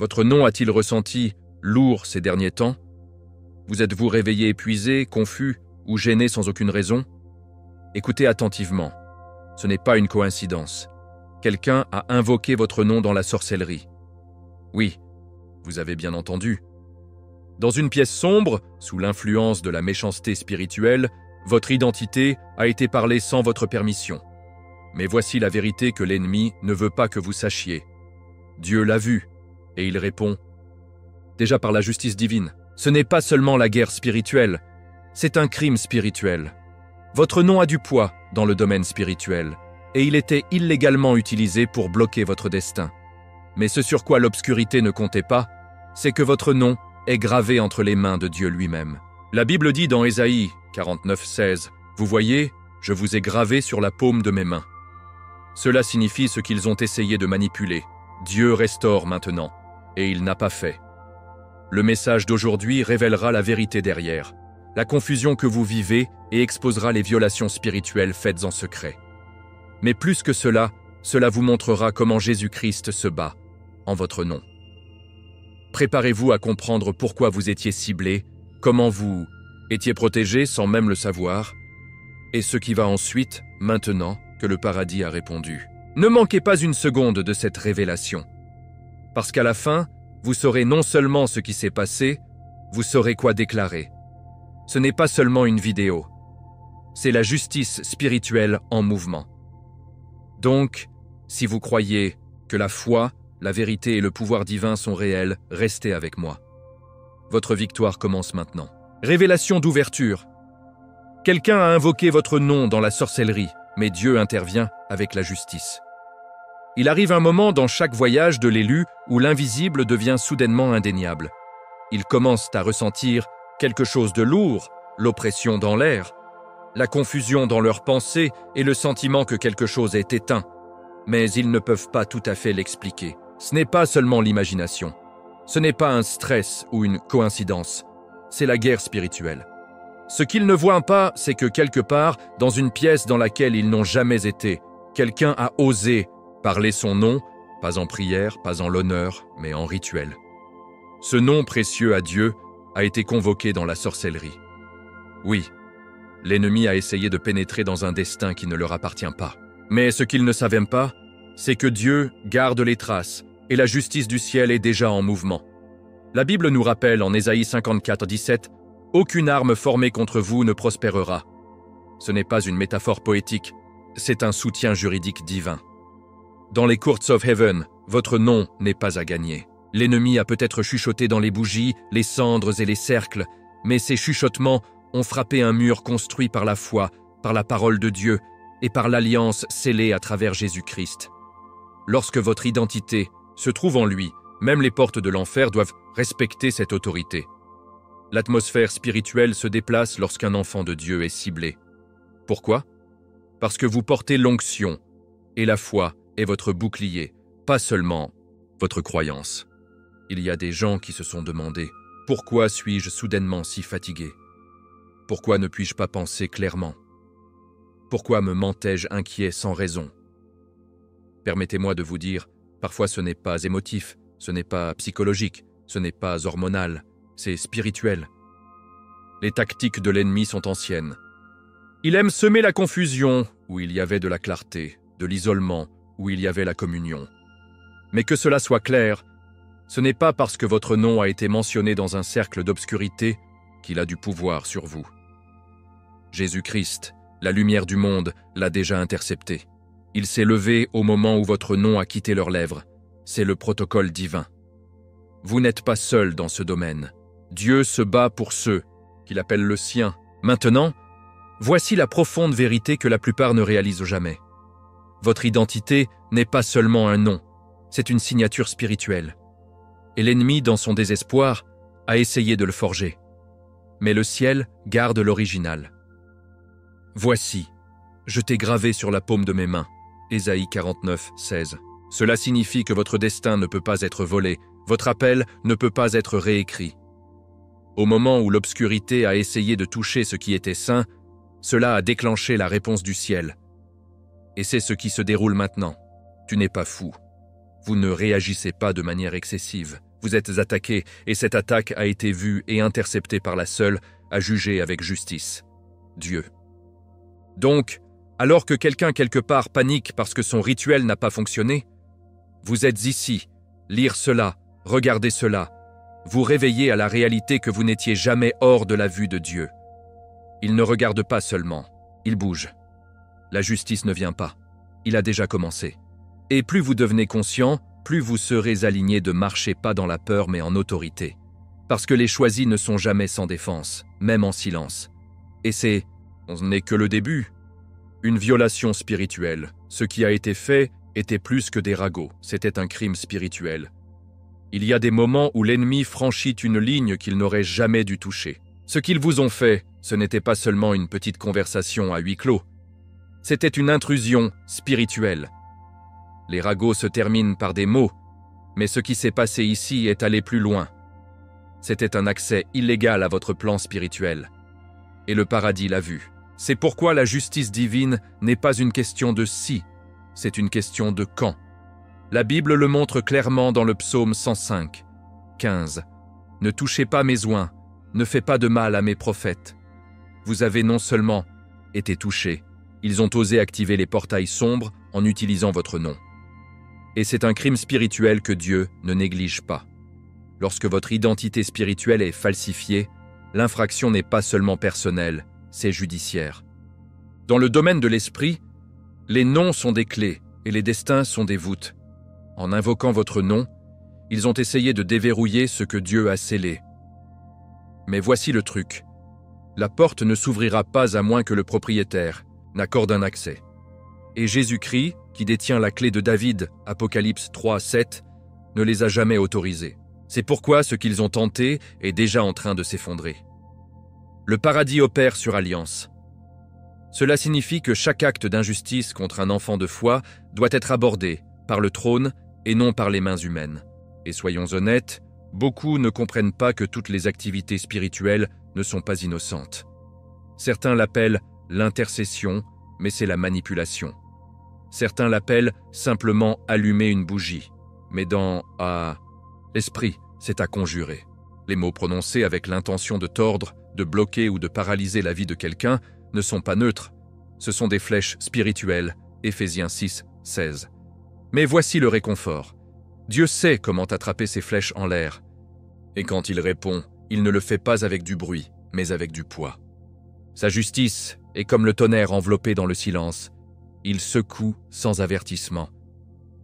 Votre nom a-t-il ressenti lourd ces derniers temps? Vous êtes-vous réveillé épuisé, confus ou gêné sans aucune raison? Écoutez attentivement. Ce n'est pas une coïncidence. Quelqu'un a invoqué votre nom dans la sorcellerie. Oui, vous avez bien entendu. Dans une pièce sombre, sous l'influence de la méchanceté spirituelle, votre identité a été parlée sans votre permission. Mais voici la vérité que l'ennemi ne veut pas que vous sachiez. Dieu l'a vu, et il répond déjà par la justice divine. Ce n'est pas seulement la guerre spirituelle, c'est un crime spirituel. Votre nom a du poids dans le domaine spirituel, et il était illégalement utilisé pour bloquer votre destin. Mais ce sur quoi l'obscurité ne comptait pas, c'est que votre nom est gravé entre les mains de Dieu lui-même. La Bible dit dans Ésaïe 49:16, « Vous voyez, je vous ai gravé sur la paume de mes mains. » Cela signifie ce qu'ils ont essayé de manipuler. Dieu restaure maintenant, et il n'a pas fait. Le message d'aujourd'hui révélera la vérité derrière, la confusion que vous vivez et exposera les violations spirituelles faites en secret. Mais plus que cela, cela vous montrera comment Jésus-Christ se bat en votre nom. Préparez-vous à comprendre pourquoi vous étiez ciblé, comment vous étiez protégé sans même le savoir, et ce qui va ensuite, maintenant que le paradis a répondu. Ne manquez pas une seconde de cette révélation, parce qu'à la fin, vous saurez non seulement ce qui s'est passé, vous saurez quoi déclarer. Ce n'est pas seulement une vidéo, c'est la justice spirituelle en mouvement. Donc, si vous croyez que la foi, la vérité et le pouvoir divin sont réels, restez avec moi. Votre victoire commence maintenant. Révélation d'ouverture. Quelqu'un a invoqué votre nom dans la sorcellerie, mais Dieu intervient avec la justice. Il arrive un moment dans chaque voyage de l'élu où l'invisible devient soudainement indéniable. Ils commencent à ressentir quelque chose de lourd, l'oppression dans l'air, la confusion dans leurs pensées et le sentiment que quelque chose est éteint. Mais ils ne peuvent pas tout à fait l'expliquer. Ce n'est pas seulement l'imagination. Ce n'est pas un stress ou une coïncidence. C'est la guerre spirituelle. Ce qu'ils ne voient pas, c'est que quelque part, dans une pièce dans laquelle ils n'ont jamais été, quelqu'un a osé parler son nom, pas en prière, pas en l'honneur, mais en rituel. Ce nom précieux à Dieu a été convoqué dans la sorcellerie. Oui, l'ennemi a essayé de pénétrer dans un destin qui ne leur appartient pas. Mais ce qu'ils ne savaient pas, c'est que Dieu garde les traces et la justice du ciel est déjà en mouvement. La Bible nous rappelle en Ésaïe 54:17 « Aucune arme formée contre vous ne prospérera ». Ce n'est pas une métaphore poétique, c'est un soutien juridique divin. Dans les courts of heaven, votre nom n'est pas à gagner. L'ennemi a peut-être chuchoté dans les bougies, les cendres et les cercles, mais ces chuchotements ont frappé un mur construit par la foi, par la parole de Dieu et par l'alliance scellée à travers Jésus-Christ. Lorsque votre identité se trouve en lui, même les portes de l'enfer doivent respecter cette autorité. L'atmosphère spirituelle se déplace lorsqu'un enfant de Dieu est ciblé. Pourquoi? Parce que vous portez l'onction, et la foi est votre bouclier, pas seulement votre croyance. Il y a des gens qui se sont demandé « Pourquoi suis-je soudainement si fatigué? Pourquoi ne puis-je pas penser clairement? Pourquoi me mentais-je inquiet sans raison ?» Permettez-moi de vous dire, parfois ce n'est pas émotif, ce n'est pas psychologique, ce n'est pas hormonal, c'est spirituel. Les tactiques de l'ennemi sont anciennes. Il aime semer la confusion où il y avait de la clarté, de l'isolement où il y avait la communion. Mais que cela soit clair, ce n'est pas parce que votre nom a été mentionné dans un cercle d'obscurité qu'il a du pouvoir sur vous. Jésus-Christ, la lumière du monde, l'a déjà intercepté. Il s'est levé au moment où votre nom a quitté leurs lèvres. C'est le protocole divin. Vous n'êtes pas seul dans ce domaine. Dieu se bat pour ceux qu'il appelle le sien. Maintenant, voici la profonde vérité que la plupart ne réalisent jamais. Votre identité n'est pas seulement un nom, c'est une signature spirituelle. Et l'ennemi, dans son désespoir, a essayé de le forger. Mais le ciel garde l'original. Voici, je t'ai gravé sur la paume de mes mains. Ésaïe 49:16. Cela signifie que votre destin ne peut pas être volé, votre appel ne peut pas être réécrit. Au moment où l'obscurité a essayé de toucher ce qui était saint, cela a déclenché la réponse du ciel. Et c'est ce qui se déroule maintenant. Tu n'es pas fou. Vous ne réagissez pas de manière excessive. Vous êtes attaqué et cette attaque a été vue et interceptée par la seule à juger avec justice, Dieu. Donc, alors que quelqu'un quelque part panique parce que son rituel n'a pas fonctionné, vous êtes ici, lire cela, regarder cela, vous réveillez à la réalité que vous n'étiez jamais hors de la vue de Dieu. Il ne regarde pas seulement, il bouge. La justice ne vient pas, il a déjà commencé. Et plus vous devenez conscient, plus vous serez aligné de marcher pas dans la peur mais en autorité. Parce que les choisis ne sont jamais sans défense, même en silence. Et on n'est que le début. Une violation spirituelle. Ce qui a été fait était plus que des ragots, c'était un crime spirituel. Il y a des moments où l'ennemi franchit une ligne qu'il n'aurait jamais dû toucher. Ce qu'ils vous ont fait, ce n'était pas seulement une petite conversation à huis clos. C'était une intrusion spirituelle. Les ragots se terminent par des mots, mais ce qui s'est passé ici est allé plus loin. C'était un accès illégal à votre plan spirituel. Et le paradis l'a vu. C'est pourquoi la justice divine n'est pas une question de si, c'est une question de quand. La Bible le montre clairement dans le psaume 105, 15. « Ne touchez pas mes oints, ne faites pas de mal à mes prophètes. » Vous avez non seulement été touchés, ils ont osé activer les portails sombres en utilisant votre nom. Et c'est un crime spirituel que Dieu ne néglige pas. Lorsque votre identité spirituelle est falsifiée, l'infraction n'est pas seulement personnelle, c'est judiciaire. Dans le domaine de l'esprit, les noms sont des clés et les destins sont des voûtes. En invoquant votre nom, ils ont essayé de déverrouiller ce que Dieu a scellé. Mais voici le truc. La porte ne s'ouvrira pas à moins que le propriétaire n'accorde un accès. Et Jésus-Christ, qui détient la clé de David, Apocalypse 3, 7, ne les a jamais autorisés. C'est pourquoi ce qu'ils ont tenté est déjà en train de s'effondrer. Le paradis opère sur alliance. Cela signifie que chaque acte d'injustice contre un enfant de foi doit être abordé par le trône et non par les mains humaines. Et soyons honnêtes, beaucoup ne comprennent pas que toutes les activités spirituelles ne sont pas innocentes. Certains l'appellent l'intercession, mais c'est la manipulation. Certains l'appellent simplement allumer une bougie, mais dans l'esprit, c'est à conjurer. Les mots prononcés avec l'intention de tordre, de bloquer ou de paralyser la vie de quelqu'un ne sont pas neutres. Ce sont des flèches spirituelles, Éphésiens 6, 16. Mais voici le réconfort. Dieu sait comment attraper ces flèches en l'air. Et quand il répond, il ne le fait pas avec du bruit, mais avec du poids. Sa justice est comme le tonnerre enveloppé dans le silence. Il secoue sans avertissement.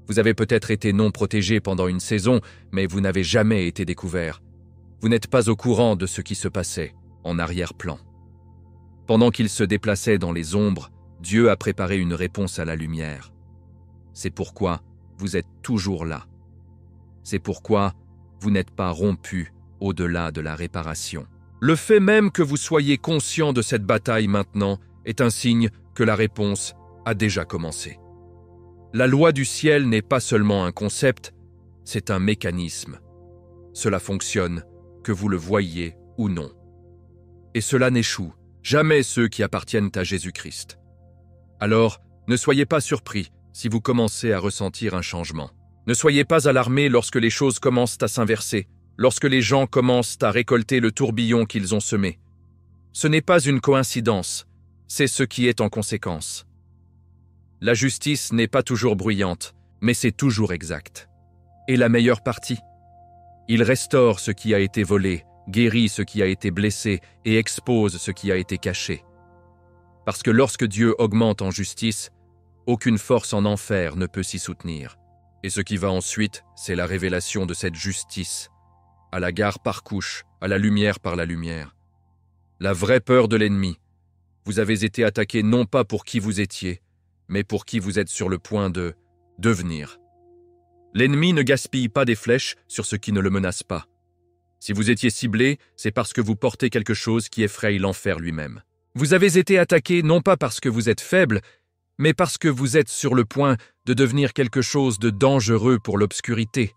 Vous avez peut-être été non protégé pendant une saison, mais vous n'avez jamais été découvert. Vous n'êtes pas au courant de ce qui se passait, en arrière-plan. Pendant qu'il se déplaçait dans les ombres, Dieu a préparé une réponse à la lumière. C'est pourquoi vous êtes toujours là. C'est pourquoi vous n'êtes pas rompu au-delà de la réparation. Le fait même que vous soyez conscient de cette bataille maintenant est un signe que la réponse a déjà commencé. La loi du ciel n'est pas seulement un concept, c'est un mécanisme. Cela fonctionne, que vous le voyiez ou non. Et cela n'échoue jamais ceux qui appartiennent à Jésus-Christ. Alors, ne soyez pas surpris si vous commencez à ressentir un changement. Ne soyez pas alarmés lorsque les choses commencent à s'inverser, lorsque les gens commencent à récolter le tourbillon qu'ils ont semé. Ce n'est pas une coïncidence, c'est ce qui est en conséquence. La justice n'est pas toujours bruyante, mais c'est toujours exact. Et la meilleure partie? Il restaure ce qui a été volé, guérit ce qui a été blessé et expose ce qui a été caché. Parce que lorsque Dieu augmente en justice, aucune force en enfer ne peut s'y soutenir. Et ce qui va ensuite, c'est la révélation de cette justice, à la gare par couche, à la lumière par la lumière. La vraie peur de l'ennemi. Vous avez été attaqué non pas pour qui vous étiez, mais pour qui vous êtes sur le point de devenir. L'ennemi ne gaspille pas des flèches sur ce qui ne le menace pas. Si vous étiez ciblé, c'est parce que vous portez quelque chose qui effraie l'enfer lui-même. Vous avez été attaqué non pas parce que vous êtes faible, mais parce que vous êtes sur le point de devenir quelque chose de dangereux pour l'obscurité.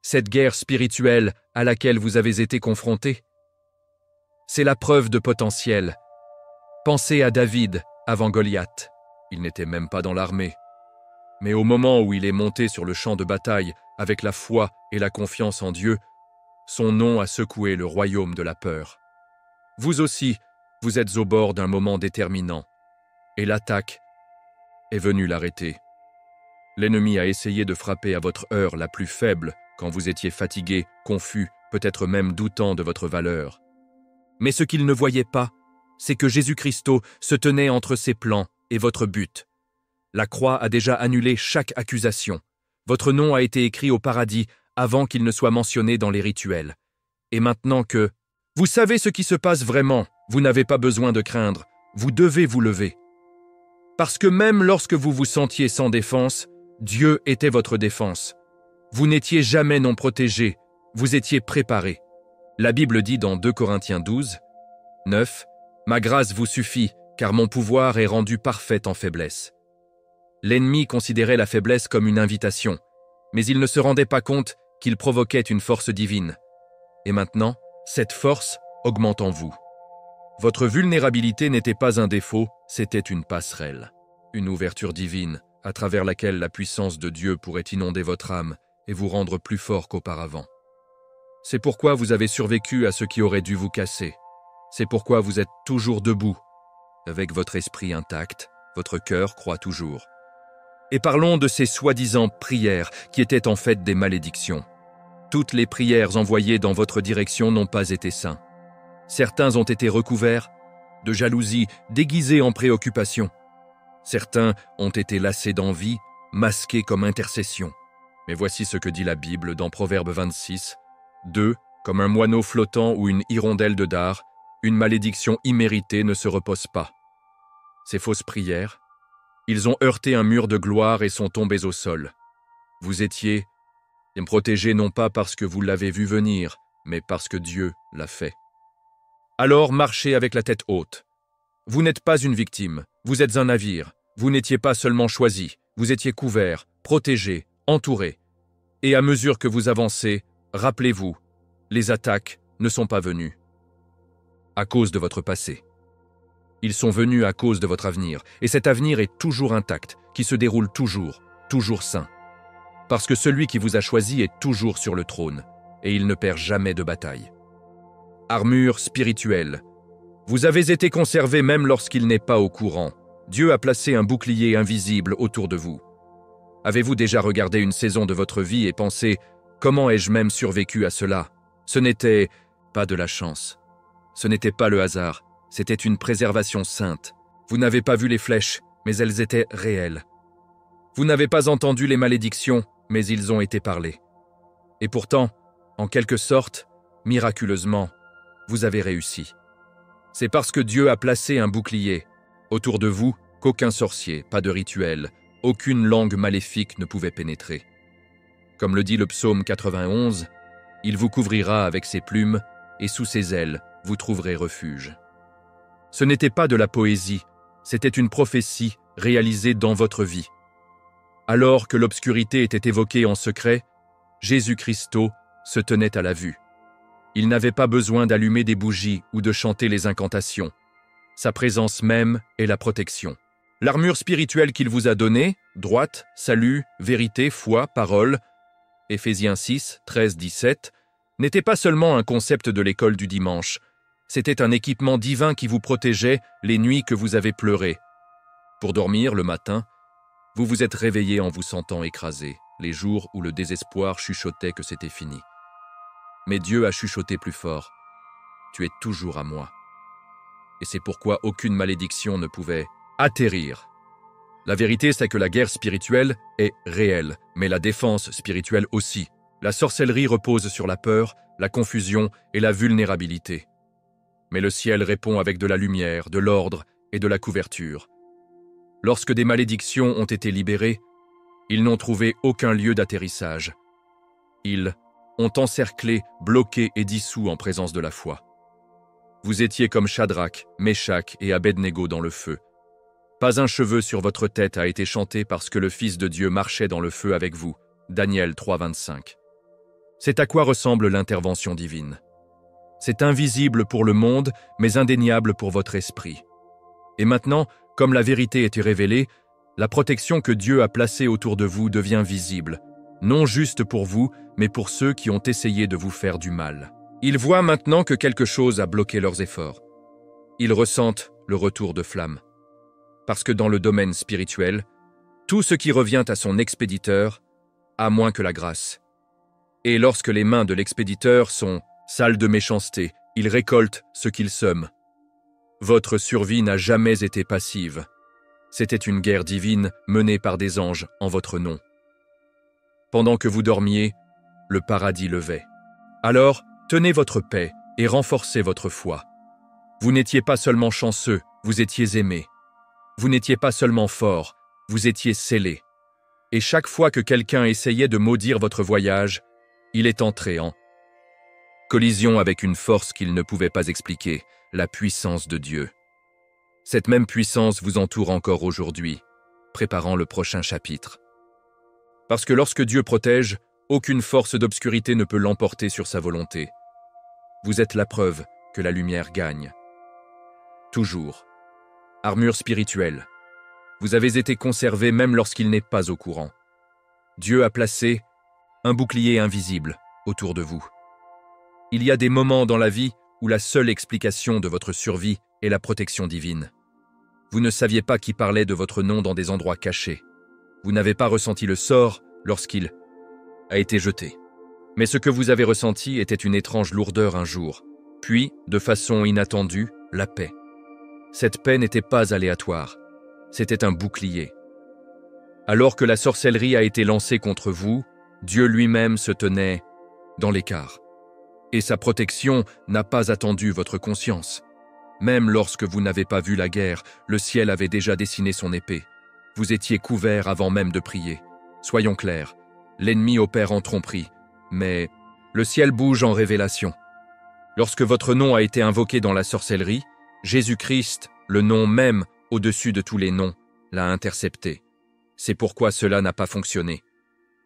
Cette guerre spirituelle à laquelle vous avez été confronté, c'est la preuve de potentiel. Pensez à David avant Goliath. Il n'était même pas dans l'armée. Mais au moment où il est monté sur le champ de bataille, avec la foi et la confiance en Dieu, son nom a secoué le royaume de la peur. Vous aussi, vous êtes au bord d'un moment déterminant, et l'attaque est venue l'arrêter. L'ennemi a essayé de frapper à votre heure la plus faible quand vous étiez fatigué, confus, peut-être même doutant de votre valeur. Mais ce qu'il ne voyait pas, c'est que Jésus-Christ se tenait entre ses plans et votre but. La croix a déjà annulé chaque accusation. Votre nom a été écrit au paradis avant qu'il ne soit mentionné dans les rituels. Et maintenant que vous savez ce qui se passe vraiment, vous n'avez pas besoin de craindre, vous devez vous lever. Parce que même lorsque vous vous sentiez sans défense, Dieu était votre défense. Vous n'étiez jamais non protégé, vous étiez préparé. La Bible dit dans 2 Corinthiens 12, 9, « Ma grâce vous suffit, car mon pouvoir est rendu parfait en faiblesse. » L'ennemi considérait la faiblesse comme une invitation, mais il ne se rendait pas compte qu'il provoquait une force divine. Et maintenant, cette force augmente en vous. Votre vulnérabilité n'était pas un défaut, c'était une passerelle, une ouverture divine à travers laquelle la puissance de Dieu pourrait inonder votre âme et vous rendre plus fort qu'auparavant. C'est pourquoi vous avez survécu à ce qui aurait dû vous casser. C'est pourquoi vous êtes toujours debout, avec votre esprit intact, votre cœur croit toujours. Et parlons de ces soi-disant prières qui étaient en fait des malédictions. Toutes les prières envoyées dans votre direction n'ont pas été saintes. Certains ont été recouverts de jalousie, déguisés en préoccupation. Certains ont été lassés d'envie, masqués comme intercession. Mais voici ce que dit la Bible dans Proverbe 26, 2, comme un moineau flottant ou une hirondelle de dard, une malédiction imméritée ne se repose pas. Ces fausses prières, ils ont heurté un mur de gloire et sont tombés au sol. Vous étiez protégés non pas parce que vous l'avez vu venir, mais parce que Dieu l'a fait. Alors marchez avec la tête haute. Vous n'êtes pas une victime, vous êtes un navire. Vous n'étiez pas seulement choisi, vous étiez couvert, protégé, entouré. Et à mesure que vous avancez, rappelez-vous, les attaques ne sont pas venues à cause de votre passé. Ils sont venus à cause de votre avenir, et cet avenir est toujours intact, qui se déroule toujours sain. Parce que celui qui vous a choisi est toujours sur le trône, et il ne perd jamais de bataille. Armure spirituelle. Vous avez été conservé même lorsqu'il n'est pas au courant. Dieu a placé un bouclier invisible autour de vous. Avez-vous déjà regardé une saison de votre vie et pensé « Comment ai-je même survécu à cela ?» Ce n'était pas de la chance. Ce n'était pas le hasard. C'était une préservation sainte. Vous n'avez pas vu les flèches, mais elles étaient réelles. Vous n'avez pas entendu les malédictions, mais ils ont été parlés. Et pourtant, en quelque sorte, miraculeusement, vous avez réussi. C'est parce que Dieu a placé un bouclier autour de vous qu'aucun sorcier, pas de rituel, aucune langue maléfique ne pouvait pénétrer. Comme le dit le psaume 91, « Il vous couvrira avec ses plumes, et sous ses ailes, vous trouverez refuge. » Ce n'était pas de la poésie, c'était une prophétie réalisée dans votre vie. Alors que l'obscurité était évoquée en secret, Jésus-Christ se tenait à la vue. Il n'avait pas besoin d'allumer des bougies ou de chanter les incantations. Sa présence même est la protection. L'armure spirituelle qu'il vous a donnée, droite, salut, vérité, foi, parole, Éphésiens 6, 13, 17, n'était pas seulement un concept de l'école du dimanche, c'était un équipement divin qui vous protégeait les nuits que vous avez pleuré. Pour dormir le matin, vous vous êtes réveillé en vous sentant écrasé, les jours où le désespoir chuchotait que c'était fini. Mais Dieu a chuchoté plus fort. Tu es toujours à moi. Et c'est pourquoi aucune malédiction ne pouvait atterrir. La vérité, c'est que la guerre spirituelle est réelle, mais la défense spirituelle aussi. La sorcellerie repose sur la peur, la confusion et la vulnérabilité. Mais le ciel répond avec de la lumière, de l'ordre et de la couverture. Lorsque des malédictions ont été libérées, ils n'ont trouvé aucun lieu d'atterrissage. Ils ont encerclé, bloqué et dissous en présence de la foi. Vous étiez comme Shadrach, Meshach et Abednego dans le feu. Pas un cheveu sur votre tête a été chanté parce que le Fils de Dieu marchait dans le feu avec vous. Daniel 3, 25. C'est à quoi ressemble l'intervention divine. C'est invisible pour le monde, mais indéniable pour votre esprit. Et maintenant, comme la vérité était révélée, la protection que Dieu a placée autour de vous devient visible. non juste pour vous, mais pour ceux qui ont essayé de vous faire du mal. Ils voient maintenant que quelque chose a bloqué leurs efforts. Ils ressentent le retour de flamme. Parce que dans le domaine spirituel, tout ce qui revient à son expéditeur a moins que la grâce. Et lorsque les mains de l'expéditeur sont sales de méchanceté, il récolte ce qu'il sème. Votre survie n'a jamais été passive. C'était une guerre divine menée par des anges en votre nom. Pendant que vous dormiez, le paradis levait. Alors, tenez votre paix et renforcez votre foi. Vous n'étiez pas seulement chanceux, vous étiez aimé. Vous n'étiez pas seulement fort, vous étiez scellé. Et chaque fois que quelqu'un essayait de maudire votre voyage, il est entré en collision avec une force qu'il ne pouvait pas expliquer, la puissance de Dieu. Cette même puissance vous entoure encore aujourd'hui, préparant le prochain chapitre. Parce que lorsque Dieu protège, aucune force d'obscurité ne peut l'emporter sur sa volonté. Vous êtes la preuve que la lumière gagne. Toujours. Armure spirituelle. Vous avez été conservé même lorsqu'il n'est pas au courant. Dieu a placé un bouclier invisible autour de vous. Il y a des moments dans la vie où la seule explication de votre survie est la protection divine. Vous ne saviez pas qui parlait de votre nom dans des endroits cachés. Vous n'avez pas ressenti le sort lorsqu'il a été jeté. Mais ce que vous avez ressenti était une étrange lourdeur un jour, puis, de façon inattendue, la paix. Cette paix n'était pas aléatoire, c'était un bouclier. Alors que la sorcellerie a été lancée contre vous, Dieu lui-même se tenait dans l'écart. Et sa protection n'a pas attendu votre conscience. Même lorsque vous n'avez pas vu la guerre, le ciel avait déjà dessiné son épée. Vous étiez couvert avant même de prier. Soyons clairs, l'ennemi opère en tromperie, mais le ciel bouge en révélation. Lorsque votre nom a été invoqué dans la sorcellerie, Jésus-Christ, le nom même au-dessus de tous les noms, l'a intercepté. C'est pourquoi cela n'a pas fonctionné.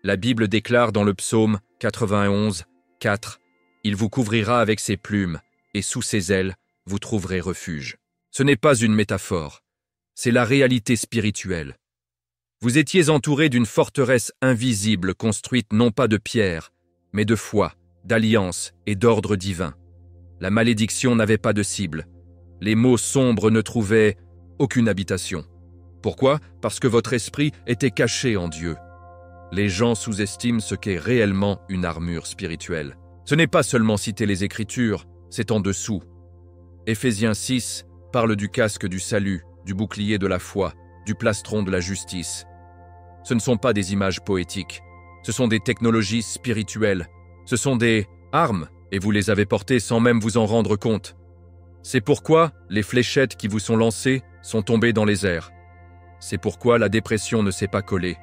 La Bible déclare dans le psaume 91, 4, « Il vous couvrira avec ses plumes, et sous ses ailes, vous trouverez refuge. » Ce n'est pas une métaphore, c'est la réalité spirituelle. Vous étiez entouré d'une forteresse invisible construite non pas de pierre, mais de foi, d'alliance et d'ordre divin. La malédiction n'avait pas de cible. Les maux sombres ne trouvaient aucune habitation. Pourquoi? Parce que votre esprit était caché en Dieu. Les gens sous-estiment ce qu'est réellement une armure spirituelle. Ce n'est pas seulement citer les Écritures, c'est en dessous. Éphésiens 6 parle du casque du salut, du bouclier de la foi, du plastron de la justice. Ce ne sont pas des images poétiques, ce sont des technologies spirituelles, ce sont des armes, et vous les avez portées sans même vous en rendre compte. C'est pourquoi les fléchettes qui vous sont lancées sont tombées dans les airs. C'est pourquoi la dépression ne s'est pas collée.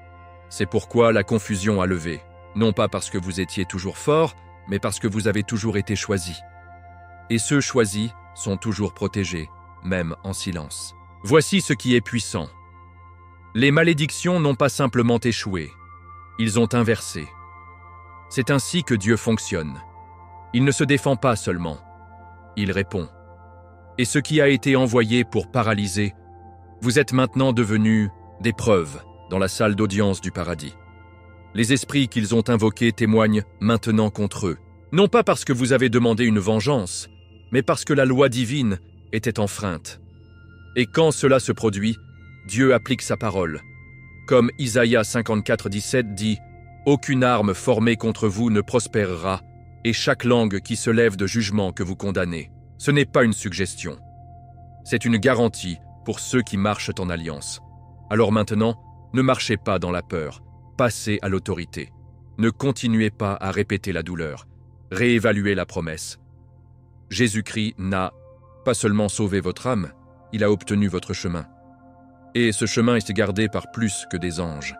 C'est pourquoi la confusion a levé. Non pas parce que vous étiez toujours fort, mais parce que vous avez toujours été choisi. Et ceux choisis sont toujours protégés, même en silence. Voici ce qui est puissant. Les malédictions n'ont pas simplement échoué, ils ont inversé. C'est ainsi que Dieu fonctionne. Il ne se défend pas seulement, il répond. Et ce qui a été envoyé pour paralyser, vous êtes maintenant devenus des preuves dans la salle d'audience du paradis. Les esprits qu'ils ont invoqués témoignent maintenant contre eux, non pas parce que vous avez demandé une vengeance, mais parce que la loi divine était enfreinte. Et quand cela se produit, Dieu applique sa parole. Comme Isaïe 54, 17 dit « Aucune arme formée contre vous ne prospérera, et chaque langue qui se lève de jugement que vous condamnez. » Ce n'est pas une suggestion. C'est une garantie pour ceux qui marchent en alliance. Alors maintenant, ne marchez pas dans la peur, passez à l'autorité. Ne continuez pas à répéter la douleur, réévaluez la promesse. Jésus-Christ n'a pas seulement sauvé votre âme, il a obtenu votre chemin. Et ce chemin est gardé par plus que des anges.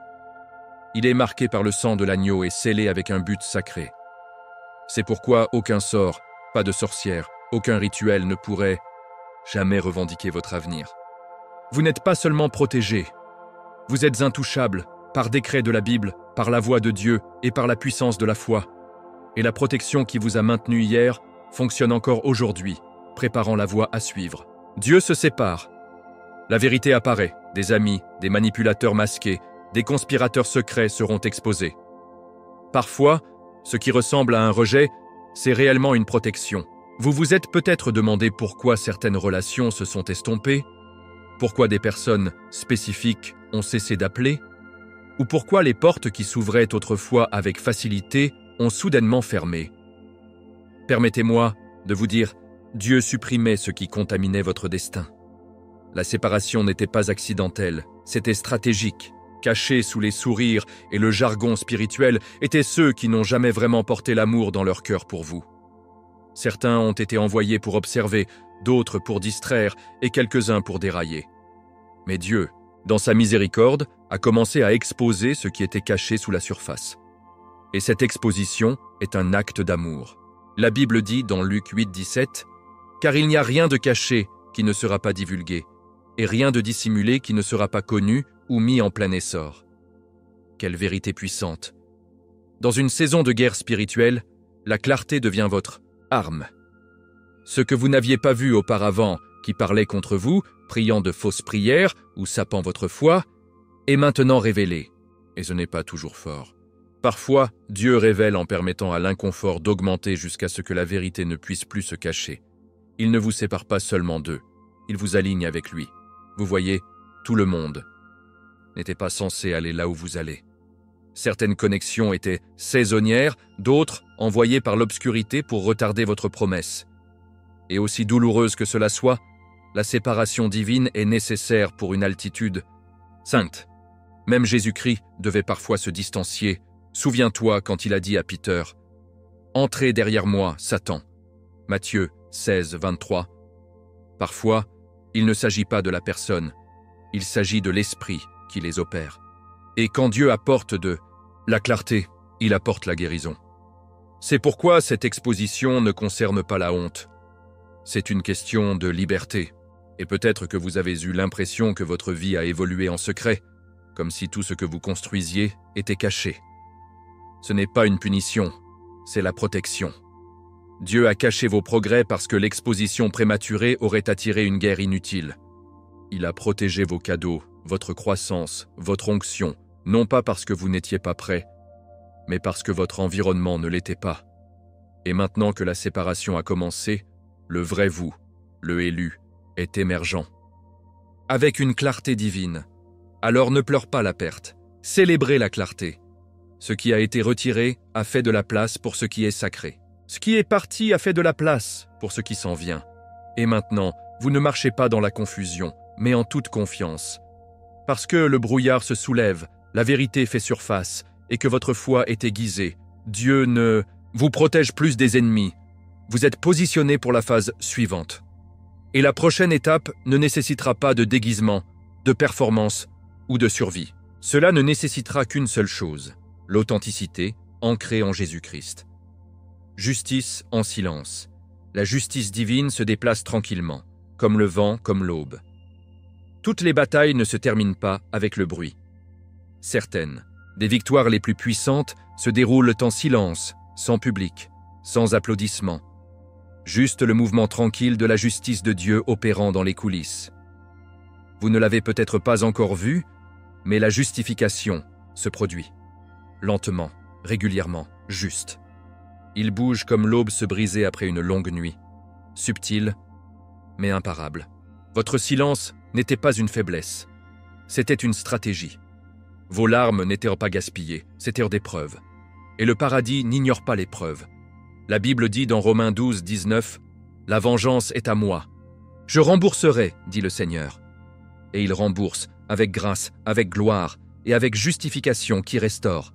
Il est marqué par le sang de l'agneau et scellé avec un but sacré. C'est pourquoi aucun sort, pas de sorcière, aucun rituel ne pourrait jamais revendiquer votre avenir. Vous n'êtes pas seulement protégé, vous êtes intouchable par décret de la Bible, par la voix de Dieu et par la puissance de la foi. Et la protection qui vous a maintenu hier fonctionne encore aujourd'hui, préparant la voie à suivre. Dieu se sépare. La vérité apparaît, des amis, des manipulateurs masqués, des conspirateurs secrets seront exposés. Parfois, ce qui ressemble à un rejet, c'est réellement une protection. Vous vous êtes peut-être demandé pourquoi certaines relations se sont estompées, pourquoi des personnes spécifiques ont cessé d'appeler, ou pourquoi les portes qui s'ouvraient autrefois avec facilité ont soudainement fermé. Permettez-moi de vous dire, Dieu supprimait ce qui contaminait votre destin. La séparation n'était pas accidentelle, c'était stratégique. Cachés sous les sourires et le jargon spirituel étaient ceux qui n'ont jamais vraiment porté l'amour dans leur cœur pour vous. Certains ont été envoyés pour observer, d'autres pour distraire et quelques-uns pour dérailler. Mais Dieu, dans sa miséricorde, a commencé à exposer ce qui était caché sous la surface. Et cette exposition est un acte d'amour. La Bible dit dans Luc 8, 17 « Car il n'y a rien de caché qui ne sera pas divulgué, et rien de dissimulé qui ne sera pas connu ou mis en plein essor. » Quelle vérité puissante! Dans une saison de guerre spirituelle, la clarté devient votre arme. Ce que vous n'aviez pas vu auparavant, qui parlait contre vous, priant de fausses prières ou sapant votre foi, est maintenant révélé. Et ce n'est pas toujours fort. Parfois, Dieu révèle en permettant à l'inconfort d'augmenter jusqu'à ce que la vérité ne puisse plus se cacher. Il ne vous sépare pas seulement d'eux, il vous aligne avec lui. Vous voyez, tout le monde n'était pas censé aller là où vous allez. Certaines connexions étaient saisonnières, d'autres envoyées par l'obscurité pour retarder votre promesse. Et aussi douloureuse que cela soit, la séparation divine est nécessaire pour une altitude sainte. Même Jésus-Christ devait parfois se distancier. Souviens-toi quand il a dit à Peter « Entrez derrière moi, Satan » Matthieu 16, 23. Parfois, il ne s'agit pas de la personne, il s'agit de l'esprit qui les opère. Et quand Dieu apporte de la clarté, il apporte la guérison. C'est pourquoi cette exposition ne concerne pas la honte. C'est une question de liberté. Et peut-être que vous avez eu l'impression que votre vie a évolué en secret, comme si tout ce que vous construisiez était caché. Ce n'est pas une punition, c'est la protection. Dieu a caché vos progrès parce que l'exposition prématurée aurait attiré une guerre inutile. Il a protégé vos cadeaux, votre croissance, votre onction, non pas parce que vous n'étiez pas prêt, mais parce que votre environnement ne l'était pas. Et maintenant que la séparation a commencé, le vrai vous, le élu, est émergent. Avec une clarté divine. Alors ne pleure pas la perte, célébrez la clarté. Ce qui a été retiré a fait de la place pour ce qui est sacré. Ce qui est parti a fait de la place pour ce qui s'en vient. Et maintenant, vous ne marchez pas dans la confusion, mais en toute confiance. Parce que le brouillard se soulève, la vérité fait surface, et que votre foi est aiguisée, Dieu ne vous protège plus des ennemis. Vous êtes positionné pour la phase suivante. Et la prochaine étape ne nécessitera pas de déguisement, de performance ou de survie. Cela ne nécessitera qu'une seule chose, l'authenticité ancrée en Jésus-Christ. Justice en silence. La justice divine se déplace tranquillement, comme le vent, comme l'aube. Toutes les batailles ne se terminent pas avec le bruit. Certaines, des victoires les plus puissantes, se déroulent en silence, sans public, sans applaudissements. Juste le mouvement tranquille de la justice de Dieu opérant dans les coulisses. Vous ne l'avez peut-être pas encore vu, mais la justification se produit. Lentement, régulièrement, juste. Il bouge comme l'aube se brisait après une longue nuit. Subtil, mais imparable. Votre silence n'était pas une faiblesse. C'était une stratégie. Vos larmes n'étaient pas gaspillées, c'était des preuves. Et le paradis n'ignore pas les preuves. La Bible dit dans Romains 12, 19, « La vengeance est à moi. Je rembourserai, dit le Seigneur. » Et il rembourse, avec grâce, avec gloire et avec justification qui restaure.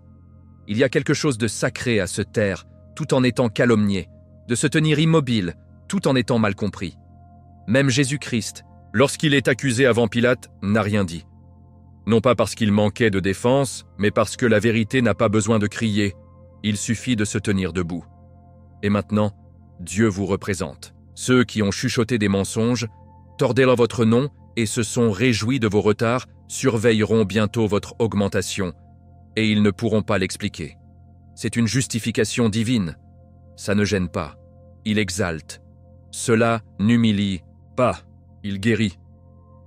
Il y a quelque chose de sacré à se taire, tout en étant calomnié, de se tenir immobile, tout en étant mal compris. Même Jésus-Christ, lorsqu'il est accusé avant Pilate, n'a rien dit. Non pas parce qu'il manquait de défense, mais parce que la vérité n'a pas besoin de crier, il suffit de se tenir debout. Et maintenant, Dieu vous représente. Ceux qui ont chuchoté des mensonges, tordez-leur votre nom et se sont réjouis de vos retards, surveilleront bientôt votre augmentation, et ils ne pourront pas l'expliquer. C'est une justification divine. Ça ne gêne pas. Il exalte. Cela n'humilie pas. Il guérit.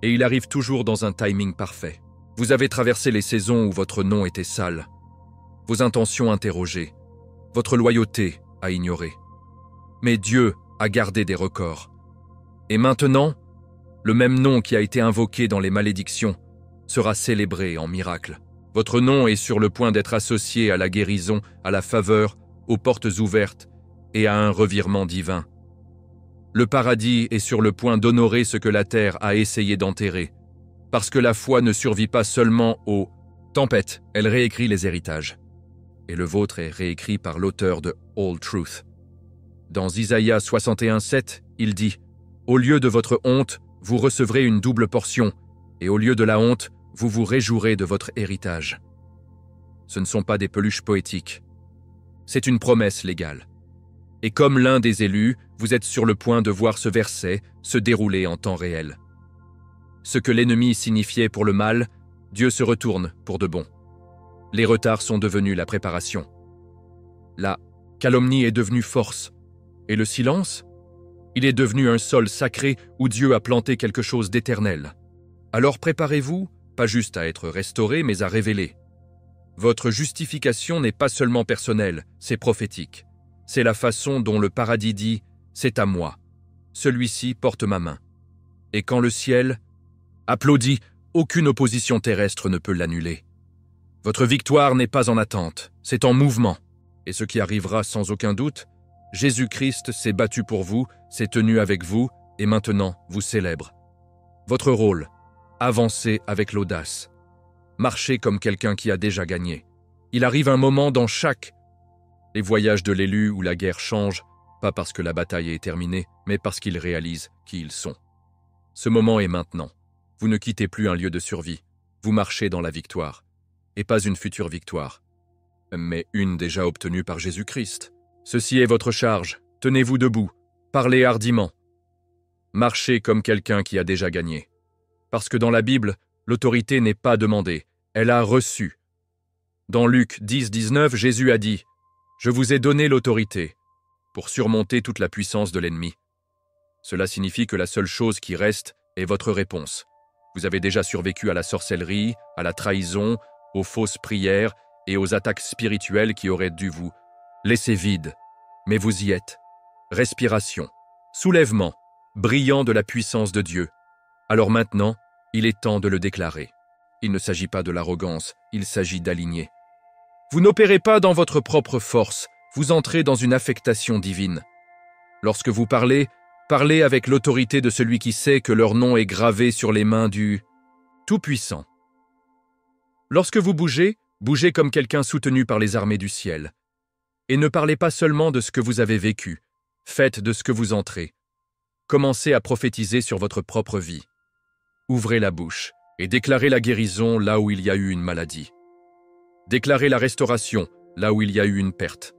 Et il arrive toujours dans un timing parfait. Vous avez traversé les saisons où votre nom était sale. vos intentions interrogées, votre loyauté à ignorer. Mais Dieu a gardé des records. Et maintenant, le même nom qui a été invoqué dans les malédictions sera célébré en miracle. Votre nom est sur le point d'être associé à la guérison, à la faveur, aux portes ouvertes et à un revirement divin. Le paradis est sur le point d'honorer ce que la terre a essayé d'enterrer, parce que la foi ne survit pas seulement aux tempêtes, elle réécrit les héritages. Et le vôtre est réécrit par l'auteur de All Truth. Dans Isaïe 61:7, il dit « Au lieu de votre honte, vous recevrez une double portion, et au lieu de la honte, vous vous réjouirez de votre héritage. » Ce ne sont pas des peluches poétiques. C'est une promesse légale. Et comme l'un des élus, vous êtes sur le point de voir ce verset se dérouler en temps réel. Ce que l'ennemi signifiait pour le mal, Dieu se retourne pour de bon. Les retards sont devenus la préparation. La calomnie est devenue force. Et le silence? Il est devenu un sol sacré où Dieu a planté quelque chose d'éternel. Alors préparez-vous, pas juste à être restauré, mais à révéler. Votre justification n'est pas seulement personnelle, c'est prophétique. C'est la façon dont le paradis dit « c'est à moi ». Celui-ci porte ma main. Et quand le ciel applaudit, aucune opposition terrestre ne peut l'annuler. Votre victoire n'est pas en attente, c'est en mouvement. Et ce qui arrivera sans aucun doute, Jésus-Christ s'est battu pour vous, s'est tenu avec vous et maintenant vous célèbre. Votre rôle, avancez avec l'audace. Marchez comme quelqu'un qui a déjà gagné. Il arrive un moment dans chaque les voyages de l'élu où la guerre change, pas parce que la bataille est terminée, mais parce qu'ils réalisent qui ils sont. Ce moment est maintenant. Vous ne quittez plus un lieu de survie. Vous marchez dans la victoire. Et pas une future victoire, mais une déjà obtenue par Jésus-Christ. Ceci est votre charge. Tenez-vous debout. Parlez hardiment. Marchez comme quelqu'un qui a déjà gagné. Parce que dans la Bible, l'autorité n'est pas demandée, elle a reçu. Dans Luc 10:19, Jésus a dit « Je vous ai donné l'autorité pour surmonter toute la puissance de l'ennemi. » Cela signifie que la seule chose qui reste est votre réponse. Vous avez déjà survécu à la sorcellerie, à la trahison, aux fausses prières et aux attaques spirituelles qui auraient dû vous laisser vide. Mais vous y êtes. Respiration, soulèvement, brillant de la puissance de Dieu. Alors maintenant, il est temps de le déclarer. Il ne s'agit pas de l'arrogance, il s'agit d'aligner. Vous n'opérez pas dans votre propre force, vous entrez dans une affectation divine. Lorsque vous parlez, parlez avec l'autorité de celui qui sait que leur nom est gravé sur les mains du Tout-Puissant. Lorsque vous bougez, bougez comme quelqu'un soutenu par les armées du ciel. Et ne parlez pas seulement de ce que vous avez vécu, faites de ce que vous entrez. Commencez à prophétiser sur votre propre vie. Ouvrez la bouche et déclarez la guérison là où il y a eu une maladie. Déclarez la restauration là où il y a eu une perte.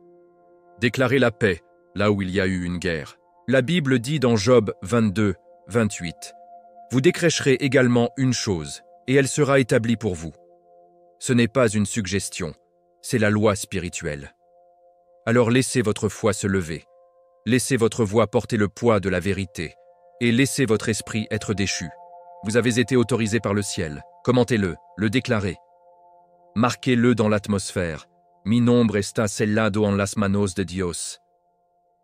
Déclarez la paix là où il y a eu une guerre. La Bible dit dans Job 22:28 « Vous décrécherez également une chose, et elle sera établie pour vous. » Ce n'est pas une suggestion, c'est la loi spirituelle. Alors laissez votre foi se lever, laissez votre voix porter le poids de la vérité, et laissez votre esprit être déchu. Vous avez été autorisé par le ciel, commentez-le, le déclarez. Marquez-le dans l'atmosphère. Mi nombre está sellado en las manos de Dios.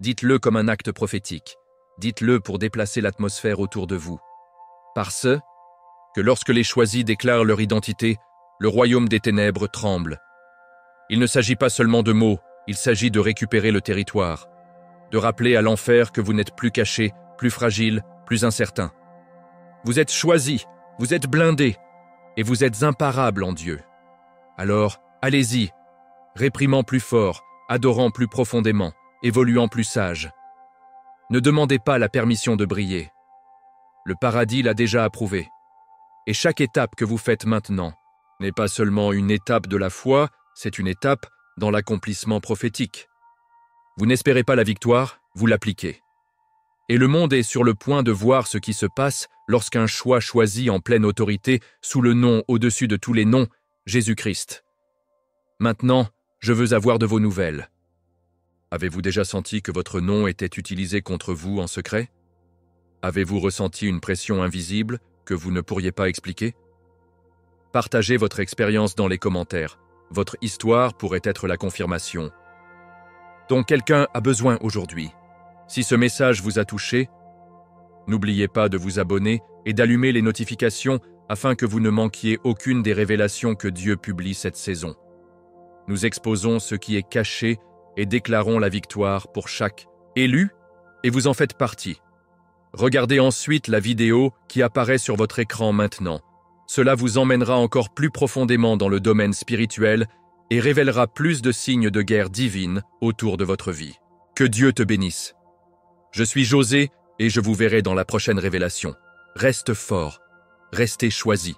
Dites-le comme un acte prophétique. Dites-le pour déplacer l'atmosphère autour de vous. Parce que lorsque les choisis déclarent leur identité, le royaume des ténèbres tremble. Il ne s'agit pas seulement de mots, il s'agit de récupérer le territoire, de rappeler à l'enfer que vous n'êtes plus caché, plus fragile, plus incertain. Vous êtes choisis, vous êtes blindés, et vous êtes imparables en Dieu. Alors, allez-y, réprimant plus fort, adorant plus profondément, évoluant plus sage. Ne demandez pas la permission de briller. Le paradis l'a déjà approuvé. Et chaque étape que vous faites maintenant n'est pas seulement une étape de la foi, c'est une étape dans l'accomplissement prophétique. Vous n'espérez pas la victoire, vous l'appliquez. Et le monde est sur le point de voir ce qui se passe lorsqu'un choix choisi en pleine autorité, sous le nom au-dessus de tous les noms, Jésus-Christ. Maintenant, je veux avoir de vos nouvelles. Avez-vous déjà senti que votre nom était utilisé contre vous en secret? Avez-vous ressenti une pression invisible que vous ne pourriez pas expliquer? Partagez votre expérience dans les commentaires. votre histoire pourrait être la confirmation dont quelqu'un a besoin aujourd'hui. Si ce message vous a touché, n'oubliez pas de vous abonner et d'allumer les notifications afin que vous ne manquiez aucune des révélations que Dieu publie cette saison. Nous exposons ce qui est caché et déclarons la victoire pour chaque élu, et vous en faites partie. Regardez ensuite la vidéo qui apparaît sur votre écran maintenant. Cela vous emmènera encore plus profondément dans le domaine spirituel et révélera plus de signes de guerre divine autour de votre vie. Que Dieu te bénisse. Je suis José et je vous verrai dans la prochaine révélation. Reste fort, restez choisis.